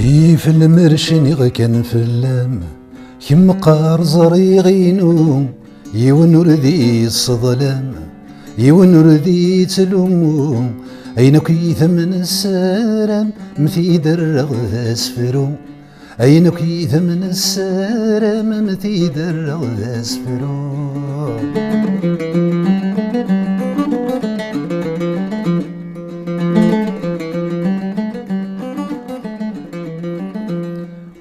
في المرشن غكن في اللام كم قار زريغينو يونور ذي الصظلام يونور ذي تلومو أينك يثمن السلام مثي درغ أسفرو أينك يثمن السلام مثي درغ أسفرو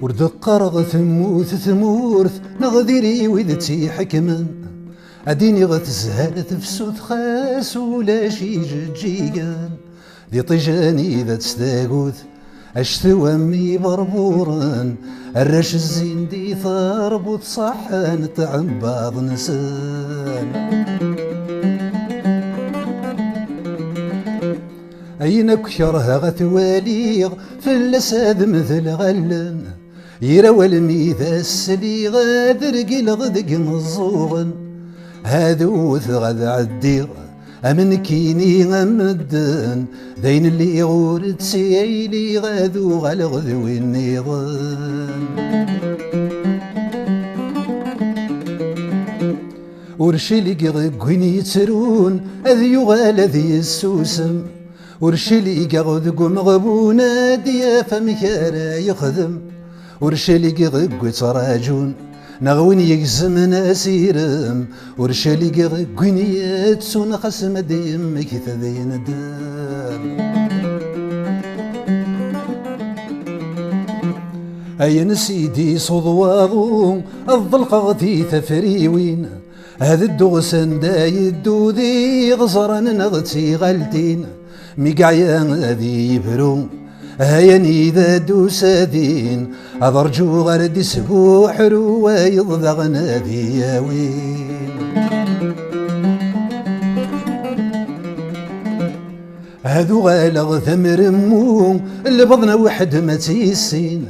ورد قرغ ثموث ثمورث نغذري وذتي حكما أديني غتزهر تفسوث خاس ولا شي جيجان ذي طجاني ذا تستاغوث أشثو أمي بربوران الرش الزين دي ثربوث صحان تعم بعض نسان أينك شرها غتواليغ في اللساد مثل غلن يروى الميثا السلي غادرق الغدق مزوغن هادوث غد عديغ أمن كيني غمدن ذين اللي غورد سيلي غادو غلغذ والنيضن ورشلي غقوين يترون أذ يغال ذي السوسم ورشلي غقو مغبونا ديا فمكارا يخدم ورشلي غقو تراجون نغوين يقزم ناسيرم ورشلي غقوين يتسون خسم ديم كثذين دام أين سيدي صدواغو الظلق غثي تفريوين هذا الدغسن دايدو ذي غزران نغتي غلتين ميقعيان ذي يبرو هياني ذا دوسادين أضرجو غرد سبوحر ويضغنا ذي ياوين هذو غالغ ثمر مو اللي بضنا وحد ما تيسين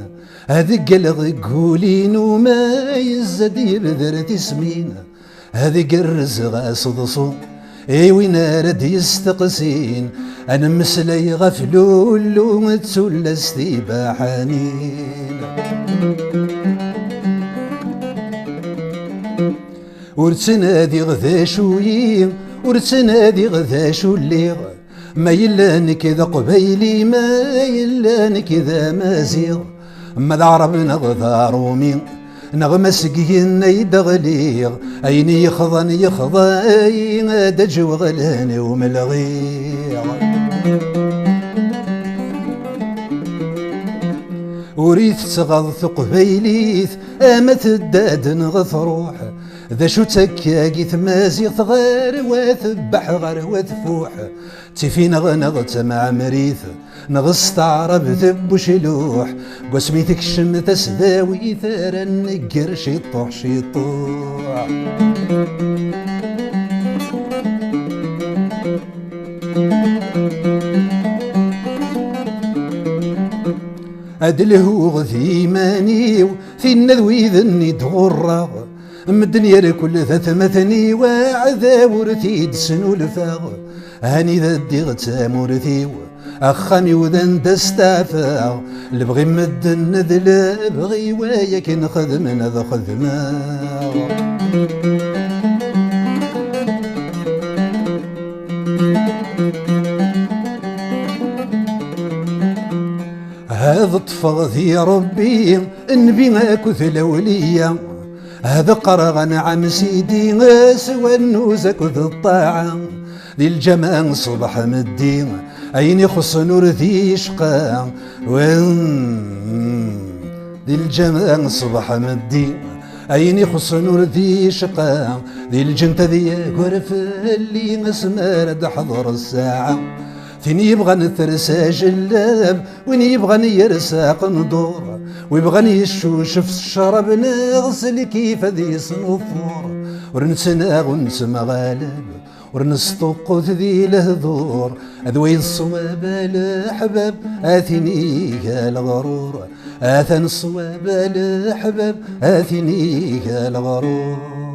هذي قلغ قولين وما يزدي بذرة سمين هذي قرز غاصدصو ايوين رد يستقسين انا مسلي غفلول ومتسلستي بحنين ورتنادي غذاشويين ورتنادي غذاشو الليغ ما يلانك ذا قبيلي ما يلانك ذا مازيغ ما ذا عربنا غذا رومين نغمة سقين يدغليغ أيني يخضن أين دجو غلاني وملغيغ وريث تغض قبيليث آمت الداد نغثروح ذا شو تكاقي ثمازي ثغار وثبح غر وثفوح تفي نغنغت مع مريث نغستعرب ذب وشلوح قسمي تكشم تسداوي ثارا نقر شيطوح شيطوح أدله غثي مانيو في النذوي ذني تغرغ مدنيا لكل ثمثني وعذاب رثيد سنو الفاغ هاني ذا الديغ تامورثيو أخامي وذن دستافا لبغي مدن ذل بغي وياك نخدم نذ خدما هذا طفغ ذي ربي النبي كثل وليا هذا قرغ نعم سيدي سوى النوزك ذي الطاعة ذي الجمال صبح مدين أين يخص نور ذي شقا ذي الجمال صبح مدين أين يخص نور ذي شقا ذي الجنت ذي غرف اللي مسمار حضر الساعة فين يبغى نثرسى جلاب وين يبغى يرسى قندور ويبغى يشوش في الشرب نغسل كيف ذي صنفور ورنسنا ونسمى غالب ورنسطق ذي الهذور أذوي الصواب الأحباب آثني الغرور آثن الصواب الأحباب آثني الغرور